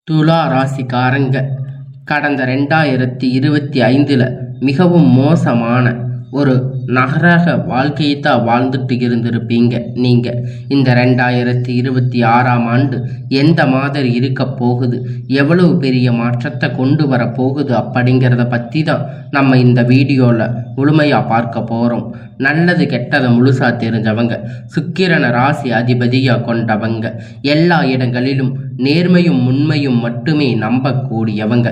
துலா ராசிக்காரங்க கடந்த 2025 மிகவும் மோசமான ஒரு நகரக வாழ்க்கையை தான் வாழ்ந்துட்டு இருந்திருப்பீங்க. நீங்கள் இந்த 2026ஆம் ஆண்டு எந்த மாதிரி இருக்க போகுது, எவ்வளவு பெரிய மாற்றத்தை கொண்டு வர போகுது அப்படிங்கிறத பற்றி தான் நம்ம இந்த வீடியோவில் முழுமையாக பார்க்க போகிறோம். நல்லது கெட்டதை முழுசாக தெரிஞ்சவங்க, சுக்கிரன ராசி அதிபதியாக கொண்டவங்க, எல்லா இடங்களிலும் நேர்மையும் உண்மையும் மட்டுமே நம்பக்கூடியவங்க.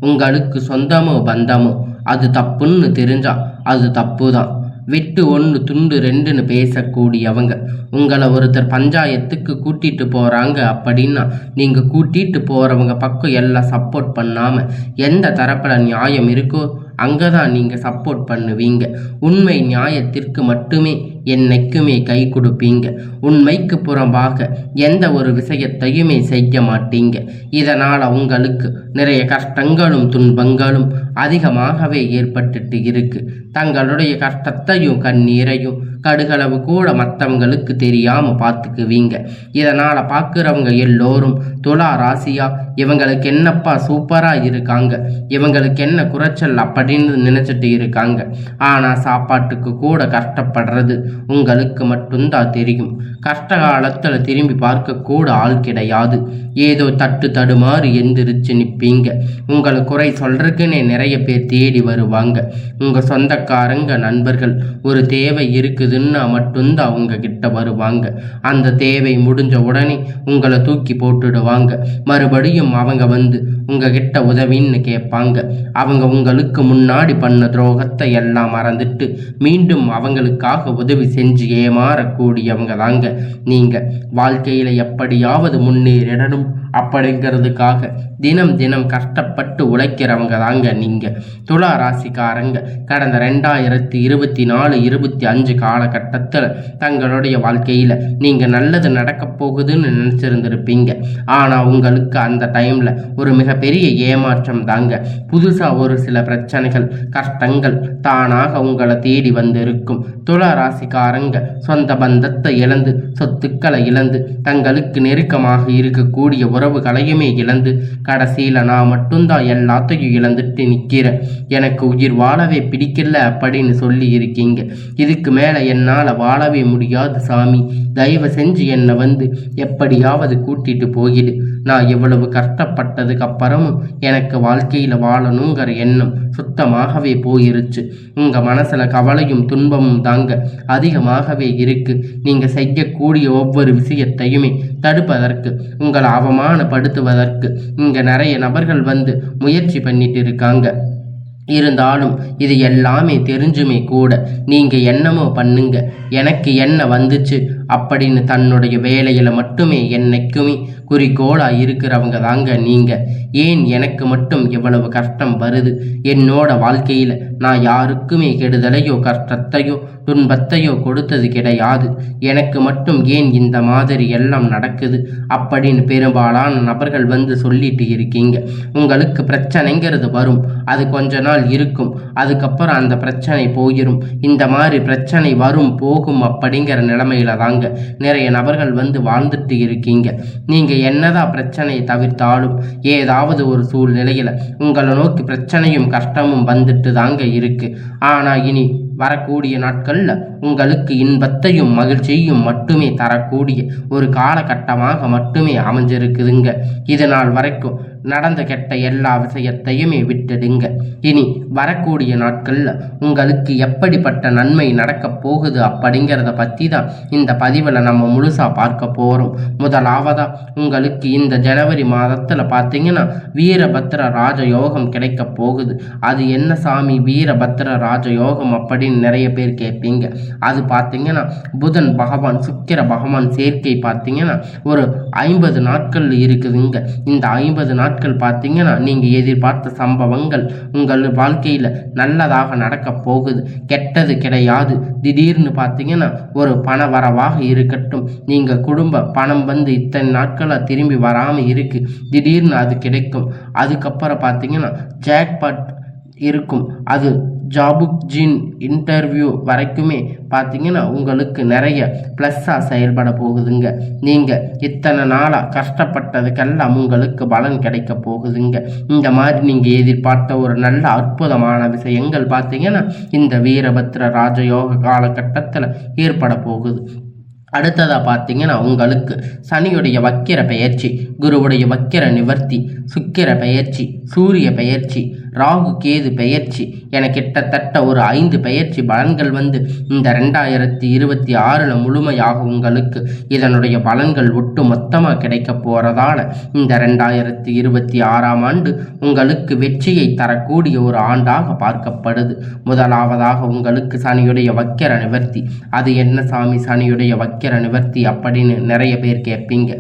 உங்களுக்கு சொந்தமோ பந்தமோ அது தப்புன்னு தெரிஞ்சா அது தப்பு தான். வெட்டு 1 துண்டு 2ன்னு பேசக்கூடியவங்க. உங்களை ஒருத்தர் பஞ்சாயத்துக்கு கூட்டிட்டு போகிறாங்க அப்படின்னா நீங்கள் கூட்டிட்டு போகிறவங்க பக்கம் எல்லாம் சப்போர்ட் பண்ணாமல் எந்த தரப்பில் நியாயம் இருக்கோ அங்கே தான் நீங்கள் சப்போர்ட் பண்ணுவீங்க. உண்மை நியாயத்திற்கு மட்டுமே என்னைக்குமே கை கொடுப்பீங்க. உண்மைக்கு புறம்பாக எந்த ஒரு விஷயத்தையுமே செய்ய மாட்டீங்க. இதனால் உங்களுக்கு நிறைய கஷ்டங்களும் துன்பங்களும் அதிகமாகவே ஏற்பட்டுட்டு இருக்கு. தங்களுடைய கஷ்டத்தையும் கண்ணீரையும் கடுகளவு கூட மற்றவங்களுக்கு தெரியாமல் பார்த்துக்குவீங்க. இதனால் பார்க்குறவங்க எல்லோரும் துலா ராசியா இவங்களுக்கு என்னப்பா சூப்பராக இருக்காங்க, இவங்களுக்கு என்ன குறைச்சல் அப்படின்னு நினச்சிட்டு இருக்காங்க. ஆனால் சாப்பாட்டுக்கு கூட கஷ்டப்படுறது உங்களுக்கு மட்டும்தான் தெரியும். கஷ்ட காலத்தில் திரும்பி பார்க்க கூட ஆள் கிடையாது. ஏதோ தட்டு தடுமாறு எந்திரிச்சு நிற்பீங்க. உங்களை குறை சொல்றதுக்குன்னே நிறைய பேர் தேடி வருவாங்க. உங்கள் சொந்தக்காரங்க நண்பர்கள் ஒரு தேவை இருக்குதுன்னா மட்டும்தான் அவங்க கிட்ட வருவாங்க. அந்த தேவை முடிஞ்ச உடனே உங்களை தூக்கி போட்டுடுவாங்க. மறுபடியும் அவங்க வந்து உங்ககிட்ட உதவின்னு கேட்பாங்க. அவங்க உங்களுக்கு முன்னாடி பண்ண துரோகத்தை எல்லாம் மறந்துட்டு மீண்டும் அவங்களுக்காக உதவி செஞ்சு ஏமாறக்கூடியவங்க தாங்க நீங்க. வாழ்க்கையில எப்படியாவது முன்னேறிடணும் அப்படிங்கிறதுக்காக தினம் தினம் கஷ்டப்பட்டு உழைக்கிறவங்க தாங்க நீங்க. துலா ராசிக்காரங்க கடந்த 2024-25 காலகட்டத்தில் தங்களுடைய வாழ்க்கையில் நீங்கள் நல்லது நடக்க போகுதுன்னு நினச்சிருந்திருப்பீங்க. ஆனால் உங்களுக்கு அந்த டைமில் ஒரு மிகப்பெரிய ஏமாற்றம் தாங்க. புதுசாக ஒரு சில பிரச்சனைகள் கஷ்டங்கள் தானாக உங்களை தேடி வந்திருக்கும். துலா ராசிக்காரங்க சொந்த பந்தத்தை இழந்து, சொத்துக்களை இழந்து, தங்களுக்கு நெருக்கமாக இருக்கக்கூடிய உறவுகளையுமே இழந்து, கடைசியில் நான் மட்டும்தான் எல்லாத்தையும் இழந்துட்டு நிற்கிறேன், எனக்கு உயிர் வாழவே பிடிக்கல அப்படின்னு சொல்லி இருக்கீங்க. இதுக்கு மேலே என்னால் வாழவே முடியாது சாமி, தயவு செஞ்சு என்னை வந்து எப்படியாவது கூட்டிட்டு போயிடு. நான் எவ்வளவு கஷ்டப்பட்டதுக்கு அப்புறமும் எனக்கு வாழ்க்கையில் வாழணுங்கிற எண்ணம் சுத்தமாகவே போயிருச்சு. உங்கள் மனசில் கவலையும் துன்பமும் தாங்க அதிகமாகவே இருக்கு. நீங்கள் செய்யக்கூடிய ஒவ்வொரு விஷயத்தையுமே தடுப்பதற்கு, உங்களை அவமானப்படுத்துவதற்கு இங்கே நிறைய நபர்கள் வந்து முயற்சி பண்ணிட்டு இருக்காங்க. இருந்தாலும் இது எல்லாமே தெரிஞ்சுமே கூட நீங்கள் என்னமோ பண்ணுங்க, எனக்கு என்ன வந்துச்சு அப்படின்னு தன்னுடைய வேலையில் மட்டுமே என்னைக்குமே குறிக்கோளாக இருக்கிறவங்க தாங்க நீங்கள். ஏன் எனக்கு மட்டும் எவ்வளவு கஷ்டம் வருது? என்னோட வாழ்க்கையில் நான் யாருக்குமே கெடுதலையோ கஷ்டத்தையோ துன்பத்தையோ கொடுத்தது கிடையாது. எனக்கு மட்டும் ஏன் இந்த மாதிரி எல்லாம் நடக்குது அப்படின்னு பெரும்பாலான நபர்கள் வந்து சொல்லிட்டு இருக்கீங்க. உங்களுக்கு பிரச்சனைங்கிறது வரும், அது கொஞ்ச நாள் இருக்கும், அதுக்கப்புறம் அந்த பிரச்சனை போயிடும். இந்த மாதிரி பிரச்சனை வரும் போகும் அப்படிங்கிற நிலைமையில தாங்க நிறைய நபர்கள் வந்து வாழ்ந்துட்டு இருக்கீங்க. நீங்க என்னதான் பிரச்சனையை தவிர்த்தாலும் ஏதாவது ஒரு சூழ்நிலையில உங்களை நோக்கி பிரச்சனையும் கஷ்டமும் வந்துட்டு தாங்க இருக்கு. ஆனா இனி வரக்கூடிய நாட்களில் உங்களுக்கு இன்பத்தையும் மகிழ்ச்சியையும் மட்டுமே தரக்கூடிய ஒரு காலகட்டமாக மட்டுமே அமைஞ்சிருக்குதுங்க. இது நாள் வரைக்கும் நடந்த கெட்ட எல்லா விஷயத்தையுமே விட்டுடுங்க. இனி வரக்கூடிய நாட்களில் உங்களுக்கு எப்படிப்பட்ட நன்மை நடக்க போகுது அப்படிங்கிறத பற்றி தான் இந்த பதிவில் நம்ம முழுசாக பார்க்க போகிறோம். முதலாவதாக உங்களுக்கு இந்த ஜனவரி மாதத்தில் பார்த்தீங்கன்னா வீரபத்ர ராஜயோகம் கிடைக்க போகுது. அது என்ன சாமி வீரபத்ர ராஜயோகம் அப்படின்னு நிறைய பேர் கேட்பீங்க. அது பார்த்தீங்கன்னா புதன் பகவான் சுக்கிர பகவான் சேர்க்கை பார்த்தீங்கன்னா ஒரு 50 நாட்கள் இருக்குதுங்க. இந்த 50 நாட்கள் பார்த்தீங்கன்னா நீங்கள் எதிர்பார்த்த சம்பவங்கள் உங்கள் வாழ்க்கையில் நல்லதாக நடக்க போகுது. கெட்டது கிடையாது. திடீர்னு பார்த்தீங்கன்னா ஒரு பண வரவாக இருக்கட்டும், நீங்கள் குடும்ப பணம் வந்து இத்தனை நாட்களாக திரும்பி வராமல் இருக்கு, திடீர்னு அது கிடைக்கும். அதுக்கப்புறம் பார்த்தீங்கன்னா ஜாக்பாட் இருக்கும். அது ஜாபுக்ஜின் இன்டர்வியூ வரைக்குமே பார்த்தீங்கன்னா உங்களுக்கு நிறைய ப்ளஸ்ஸாக செயல்பட போகுதுங்க. நீங்கள் இத்தனை நாளாக கஷ்டப்பட்டதுக்கெல்லாம் உங்களுக்கு பலன் கிடைக்க போகுதுங்க. இந்த மாதிரி நீங்கள் எதிர்பார்த்த ஒரு நல்ல அற்புதமான விஷயங்கள் பார்த்தீங்கன்னா இந்த வீரபத்ர ராஜயோக காலகட்டத்தில் ஏற்பட போகுது. அடுத்ததாக பார்த்தீங்கன்னா உங்களுக்கு சனியுடைய வக்கிர பெயர்ச்சி, குருவுடைய வக்கிர நிவர்த்தி, சுக்கிர பெயர்ச்சி, சூரிய பெயர்ச்சி, ராகு கேது பெயர்ச்சி என கிட்டத்தட்ட ஒரு 5 பெயர்ச்சி பலன்கள் இந்த 2026 முழுமையாக உங்களுக்கு இதனுடைய பலன்கள் ஒட்டு மொத்தமாக கிடைக்க போகிறதால இந்த 2026ஆம் ஆண்டு உங்களுக்கு வெற்றியை தரக்கூடிய ஒரு ஆண்டாக பார்க்கப்படுது. முதலாவதாக உங்களுக்கு சனியுடைய வக்கிர நிவர்த்தி. அது என்ன சாமி சனியுடைய வக்கிர நிவர்த்தி அப்படின்னு நிறைய பேர் கேட்பீங்க.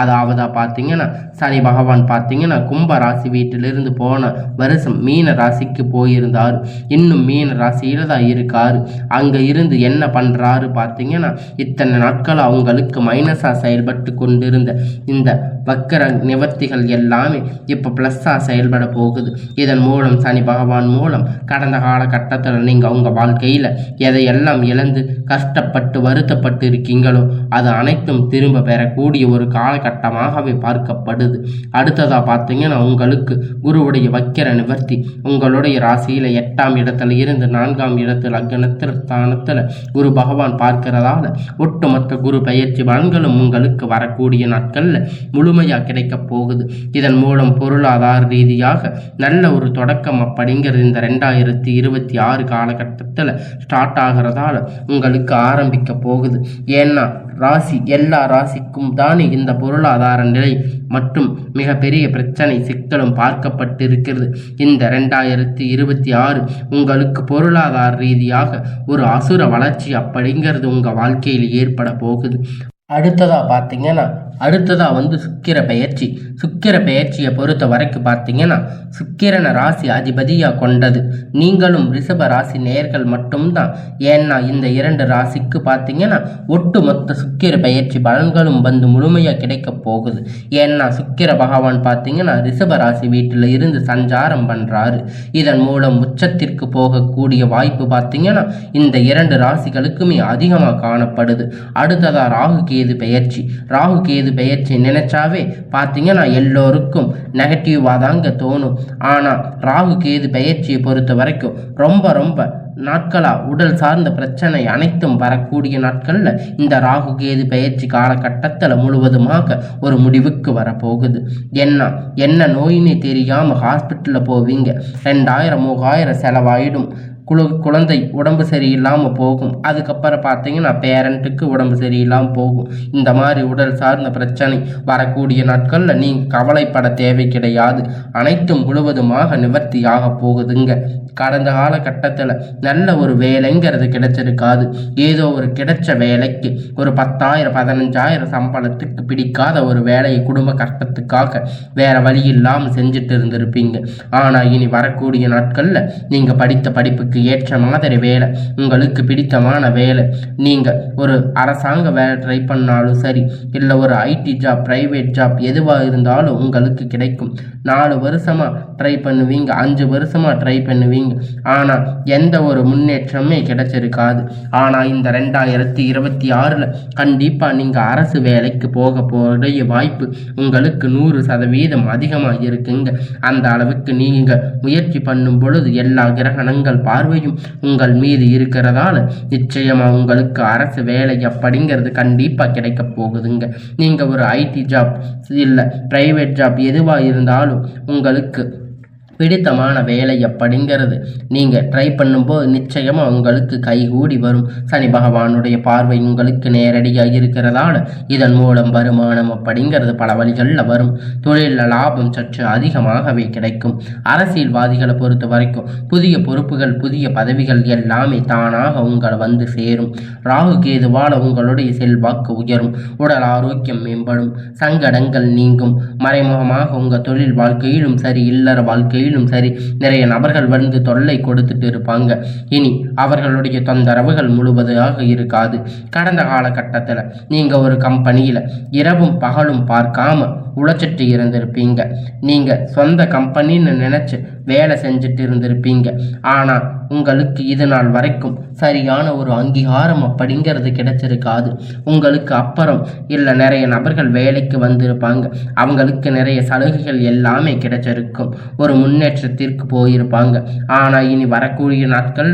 அதாவது பார்த்தீங்கன்னா சனி பகவான் பார்த்தீங்கன்னா கும்ப ராசி வீட்டிலிருந்து போன வருஷம் மீன ராசிக்கு போயிருந்தார். இன்னும் மீன ராசியில தான் இருக்காரு. அங்க இருந்து என்ன பண்றாரு பார்த்தீங்கன்னா இத்தனை நாட்கள் அவங்களுக்கு மைனஸா செயல்பட்டு கொண்டிருந்த இந்த வக்கர நிவர்த்திகள் எல்லாமே இப்போ ப்ளஸ்ஸாக செயல்பட போகுது. இதன் மூலம் சனி பகவான் மூலம் கடந்த காலகட்டத்தில் நீங்கள் உங்கள் வாழ்க்கையில் எதையெல்லாம் இழந்து கஷ்டப்பட்டு வருத்தப்பட்டு இருக்கீங்களோ அது அனைத்தும் திரும்ப பெறக்கூடிய ஒரு காலகட்டமாகவே பார்க்கப்படுது. அடுத்ததாக பார்த்தீங்கன்னா உங்களுக்கு குருவுடைய வக்கிர நிவர்த்தி. உங்களுடைய ராசியில் 8ஆம் இடத்துல இருந்து 4ஆம் இடத்துல லக்னத்தில் ஸ்தானத்தில் குரு பகவான் பார்க்கிறதால ஒட்டுமொத்த குரு பயிற்சி பலன்களும் உங்களுக்கு வரக்கூடிய நாட்களில் முழுமையாக கிடைக்க போகுது. இதன் மூலம் பொருளாதார ரீதியாக நல்ல ஒரு தொடக்கம் அப்படிங்கிறது இந்த 2026 காலகட்டத்தில் ஸ்டார்ட் ஆகிறதால உங்களுக்கு ஆரம்பிக்க போகுது. ஏன்னா ராசி எல்லா ராசிக்கும் தானே இந்த பொருளாதார நிலை மற்றும் மிகப்பெரிய பிரச்சனை சிக்கலும் பார்க்கப்பட்டிருக்கிறது. இந்த 2026 உங்களுக்கு பொருளாதார ரீதியாக ஒரு அசுர வளர்ச்சி அப்படிங்கிறது உங்கள் வாழ்க்கையில் ஏற்பட போகுது. அடுத்ததாக பார்த்தீங்கன்னா சுக்கிர பெயர்ச்சி. சுக்கிர பெயர்ச்சியை பொறுத்த வரைக்கும் பார்த்தீங்கன்னா சுக்கிரனை ராசி அதிபதியாக கொண்டது. நீங்களும் ரிஷப ராசி நேர்கள் மட்டும்தான். ஏன்னா இந்த 2 ராசிக்கு பார்த்தீங்கன்னா ஒட்டு மொத்த சுக்கிர பெயர்ச்சி பலன்களும் முழுமையாக கிடைக்க போகுது. ஏன்னா சுக்கிர பகவான் பார்த்தீங்கன்னா ரிஷப ராசி வீட்டில் இருந்து சஞ்சாரம் பண்ணுறாரு. இதன் மூலம் உச்சத்திற்கு போகக்கூடிய வாய்ப்பு பார்த்தீங்கன்னா இந்த 2 ராசிகளுக்குமே அதிகமாக காணப்படுது. அடுத்ததாக ராகு கேது பெயர்ச்சி. ராகு கேது பெயர்ச்சி நினைச்சாவே பார்த்தீங்கன்னா எல்லோருக்கும் நெகட்டிவாக தாங்க தோணும். ஆனால் ராகு கேது பெயர்ச்சியை பொறுத்த வரைக்கும் ரொம்ப நாட்களாக உடல் சார்ந்த பிரச்சனை அனைத்தும் வரக்கூடிய நாட்களில் இந்த ராகு கேது பெயர்ச்சி காலகட்டத்தில் முழுவதுமாக ஒரு முடிவுக்கு வரப்போகுது. என்ன நோயின்னு தெரியாமல் ஹாஸ்பிட்டலில் போவீங்க. 2000-3000 செலவாயிடும். குழந்தை உடம்பு சரியில்லாமல் போகும். அதுக்கப்புறம் பார்த்தீங்கன்னா பேரண்ட்டுக்கு உடம்பு சரியில்லாமல் போகும். இந்த மாதிரி உடல் சார்ந்த பிரச்சனை வரக்கூடிய நாட்களில் நீங்கள் கவலைப்பட தேவை கிடையாது. அனைத்தும் முழுவதுமாக நிவர்த்தியாக போகுதுங்க. கடந்த காலகட்டத்தில் நல்ல ஒரு வேலைங்கிறது கிடைச்சிருக்காது. ஏதோ ஒரு கிடைச்ச வேலைக்கு ஒரு 10,000-15,000 சம்பளத்துக்கு பிடிக்காத ஒரு வேலையை குடும்ப கஷ்டத்துக்காக வேற வழி இல்லாமல் செஞ்சுட்டு இருந்திருப்பீங்க. ஆனால் இனி வரக்கூடிய நாட்களில் நீங்கள் படித்த படிப்புக்கு ஏற்ற மாதிரி வேலை, உங்களுக்கு பிடித்தமான வேலை, நீங்கள் ஒரு அரசாங்க வேலை ட்ரை பண்ணாலும் சரி, இல்லை ஒரு ஐடி ஜாப், பிரைவேட் ஜாப் எதுவாக இருந்தாலும் உங்களுக்கு கிடைக்கும். 4 வருஷமாக ட்ரை பண்ணுவீங்க, 5 வருஷமாக ட்ரை பண்ணுவீங்க. ஆனால் எந்த ஒரு முன்னேற்றமே கிடைச்சிருக்காது. ஆனால் இந்த 2026 கண்டிப்பாக நீங்கள் அரசு வேலைக்கு போக போகிற வாய்ப்பு உங்களுக்கு 100% அதிகமாக இருக்குங்க. அந்த அளவுக்கு நீங்கள் முயற்சி பண்ணும் பொழுது எல்லா கிரகணங்கள் பார்வையும் உங்கள் மீது இருக்கிறதால நிச்சயமாக உங்களுக்கு அரசு வேலை அப்படிங்கிறது கண்டிப்பாக கிடைக்க போகுதுங்க. நீங்கள் ஒரு ஐடி ஜாப் இல்லை பிரைவேட் ஜாப் எதுவாக இருந்தாலும் உங்களுக்கு பிடித்தமான வேலை அப்படிங்கிறது நீங்கள் ட்ரை பண்ணும்போது நிச்சயமாக உங்களுக்கு கைகூடி வரும். சனி பகவானுடைய பார்வை உங்களுக்கு நேரடியாக இருக்கிறதால இதன் மூலம் வருமானம் அப்படிங்கிறது பல வழிகளில் வரும். தொழிலில் லாபம் சற்று அதிகமாகவே கிடைக்கும். அரசியல்வாதிகளை பொறுத்த வரைக்கும் புதிய பொறுப்புகள், புதிய பதவிகள் எல்லாமே தானாக உங்களை சேரும். ராகு கேதுவால் உங்களுடைய செல்வாக்கு உயரும். உடல் ஆரோக்கியம் மேம்படும். சங்கடங்கள் நீங்கும். மறைமுகமாக உங்கள் தொழில் வாழ்க்கையிலும் சரி, இல்லற வாழ்க்கையிலும் சரி, நிறைய நபர்கள் தொல்லை கொடுத்துட்டு இருப்பாங்க. இனி அவர்களுடைய தொந்தரவுகள் முழுவதாக இருக்காது. கடந்த காலகட்டத்தில் நீங்க ஒரு கம்பெனியில இரவும் பகலும் பார்க்காம உழைச்சிட்டு இருந்திருப்பீங்க. நீங்க சொந்த கம்பெனின்னு நினைச்சு வேலை செஞ்சுட்டு இருந்திருப்பீங்க. ஆனால் உங்களுக்கு இது நாள் வரைக்கும் சரியான ஒரு அங்கீகாரம் அப்படிங்கிறது கிடைச்சிருக்காது. உங்களுக்கு அப்புறம் இல்லை நிறைய நபர்கள் வேலைக்கு வந்திருப்பாங்க, அவங்களுக்கு நிறைய சலுகைகள் எல்லாமே கிடைச்சிருக்கும், ஒரு முன்னேற்றத்திற்கு போயிருப்பாங்க. ஆனால் இனி வரக்கூடிய நாட்கள்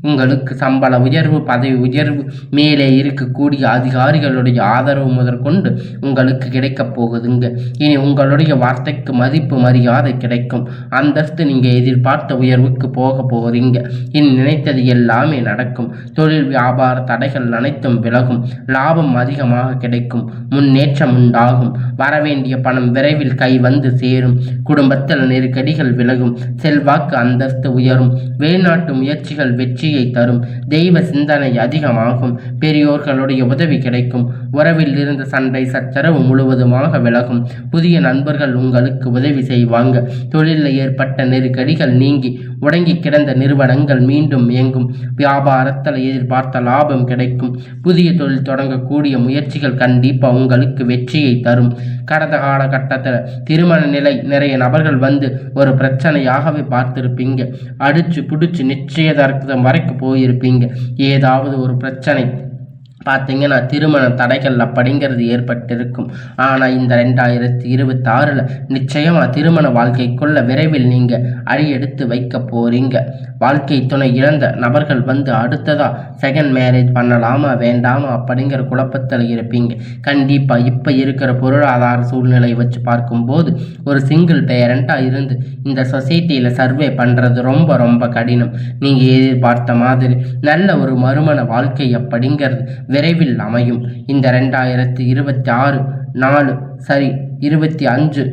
உங்களுக்கு சம்பள உயர்வு, பதவி உயர்வு, மேலே இருக்கக்கூடிய அதிகாரிகளுடைய ஆதரவு முதற்கொண்டு உங்களுக்கு கிடைக்கப் போகுதுங்க. இனி உங்களுடைய வார்த்தைக்கு மதிப்பு மரியாதை கிடைக்கும். அந்தஸ்து நீங்கள் எதிர்பார்த்த உயர்வுக்கு போக போகிறீங்க. இனி நினைத்தது எல்லாமே நடக்கும். தொழில் வியாபார தடைகள் அனைத்தும் விலகும். லாபம் அதிகமாக கிடைக்கும். முன்னேற்றம் உண்டாகும். வரவேண்டிய பணம் விரைவில் கை வந்து சேரும். குடும்பத்தில் நெருக்கடிகள் விலகும். செல்வாக்கு அந்தஸ்து உயரும். வெளிநாட்டு முயற்சிகள் வெற்றியை தரும். தெய்வ சிந்தனை அதிகமாகும். பெரியோர்களுடைய உதவி கிடைக்கும். உறவில் இருந்த சண்டை சச்சரவு முழுவதுமாக விலகும். புதிய நண்பர்கள் உங்களுக்கு உதவி செய்வாங்க. தொழிலில் ஏற்பட்ட நெருக்கடிகள் நீங்கி முடங்கி கிடந்த நிறுவனங்கள் மீண்டும் இயங்கும். வியாபாரத்தில் எதிர்பார்த்த லாபம் கிடைக்கும். புதிய தொழில் தொடங்கக்கூடிய முயற்சிகள் கண்டிப்பாக உங்களுக்கு வெற்றியை தரும். கடந்த காலகட்டத்தில் திருமண நிலை நிறைய நபர்கள் வந்து ஒரு பிரச்சனையாகவே பார்த்துருப்பீங்க. அடிச்சு பிடிச்சி நிச்சயதார்த்தம் வரைக்கும் போயிருப்பீங்க. ஏதாவது ஒரு பிரச்சனை பார்த்தீங்கன்னா திருமண தடைகள் அப்படிங்கிறது ஏற்பட்டிருக்கும். ஆனால் இந்த 2026 நிச்சயமாக திருமண வாழ்க்கைக்குள்ள விரைவில் நீங்கள் அடியெடுத்து வைக்க போறீங்க. வாழ்க்கை துணை இழந்த நபர்கள் வந்து அடுத்ததா செகண்ட் மேரேஜ் பண்ணலாமா வேண்டாமா அப்படிங்கிற குழப்பத்தில் இருப்பீங்க. கண்டிப்பாக இப்போ இருக்கிற பொருளாதார சூழ்நிலை வச்சு பார்க்கும்போது ஒரு சிங்கிள் பேரண்டாக இருந்து இந்த சொசைட்டியில் சர்வே பண்ணுறது ரொம்ப ரொம்ப கடினம். நீங்கள் எதிர்பார்த்த மாதிரி நல்ல ஒரு மறுமண வாழ்க்கை அப்படிங்கிறது விரைவில் அமையும். இந்த 2026 4 சரி 25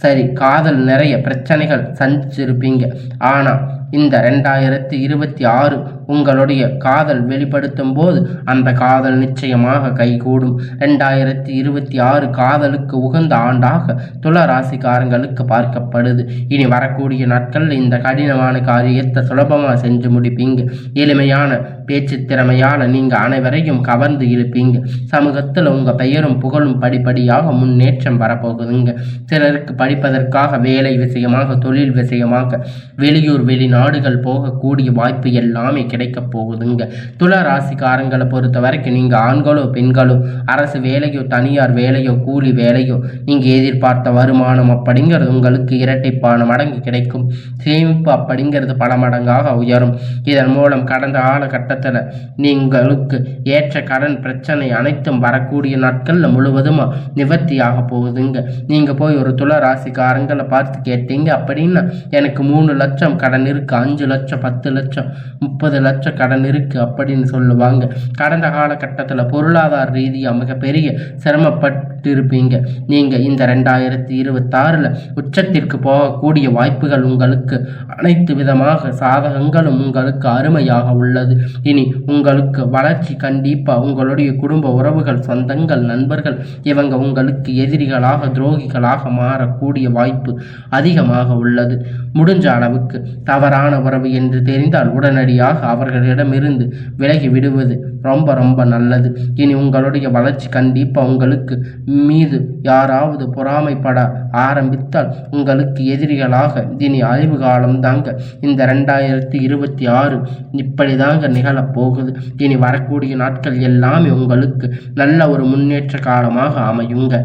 சரி காதல் நிறைய பிரச்சனைகள் சந்திச்சிருப்பீங்க. ஆனால் இந்த 2026 உங்களுடைய காதல் வெளிப்படுத்தும் போது அந்த காதல் நிச்சயமாக கைகூடும். 2026 காதலுக்கு உகந்த ஆண்டாக துலா ராசிக்காரங்களுக்கு பார்க்கப்படுது. இனி வரக்கூடிய நாட்களில் இந்த கடினமான காரியத்தை சுலபமாக செஞ்சு முடிப்பீங்க. எளிமையான பேச்சு திறமையால் நீங்கள் அனைவரையும் கவர்ந்து இருப்பீங்க. சமூகத்தில் உங்கள் பெயரும் புகழும் படிப்படியாக முன்னேற்றம் வரப்போகுதுங்க. சிலருக்கு படிப்பதற்காக வேலை விஷயமாக, தொழில் விஷயமாக வெளியூர் வெளிநாடுகள் போகக்கூடிய வாய்ப்பு எல்லாமே கிடைக்க போகுதுங்க. துலா ராசிக்காரங்களை பொறுத்த வரைக்கும் நீங்கள் ஆண்களோ பெண்களோ அரசு வேலையோ தனியார் வேலையோ கூலி வேலையோ நீங்கள் எதிர்பார்த்த வருமானம் அப்படிங்கிறது உங்களுக்கு இரட்டைப்பான மடங்கு கிடைக்கும். சேமிப்பு அப்படிங்கிறது பல மடங்காக உயரும். இதன் மூலம் கடந்த காலகட்டத்தில் நீங்களுக்கு ஏற்ற கடன் பிரச்சனை அனைத்தும் வரக்கூடிய நாட்களில் முழுவதுமா நிவர்த்தியாக போகுதுங்க. நீங்கள் போய் ஒரு துலா ராசிக்காரங்களை பார்த்து கேட்டீங்க அப்படின்னா எனக்கு 3 லட்சம் கடன் இருக்கு, 5 லட்சம், 10 லட்சம், 30 லட்சம் கடன் இருக்கு அப்படின்னு சொல்லுவாங்க. கடந்த காலகட்டத்தில் பொருளாதார ரீதியாக மிகப்பெரிய சிரமப்பட்டு இருப்பீங்க. நீங்க இந்த 2026 உச்சத்திற்கு போகக்கூடிய வாய்ப்புகள் உங்களுக்கு அனைத்து விதமாக சாதகங்களும் உங்களுக்கு அருமையாக உள்ளது. இனி உங்களுக்கு வளர்ச்சி கண்டிப்பா. உங்களுடைய குடும்ப உறவுகள், சொந்தங்கள், நண்பர்கள் இவங்க உங்களுக்கு எதிரிகளாக துரோகிகளாக மாறக்கூடிய வாய்ப்பு அதிகமாக உள்ளது. முடிஞ்ச அளவுக்கு தவறான உறவு என்று தெரிந்தால் உடனடியாக அவர்களிடமிருந்து விலகி விடுவது ரொம்ப ரொம்ப நல்லது. இனி உங்களுடைய வளர்ச்சி கண்டிப்பாக உங்களுக்கு மீது யாராவது பொறாமைப்பட ஆரம்பித்தால் உங்களுக்கு எதிரிகளாக இனி அழிவு காலம் தாங்க. இந்த 2026 இப்படி தாங்க நிகழப்போகுது. இனி வரக்கூடிய நாட்கள் எல்லாமே உங்களுக்கு நல்ல ஒரு முன்னேற்ற காலமாக அமையுங்க.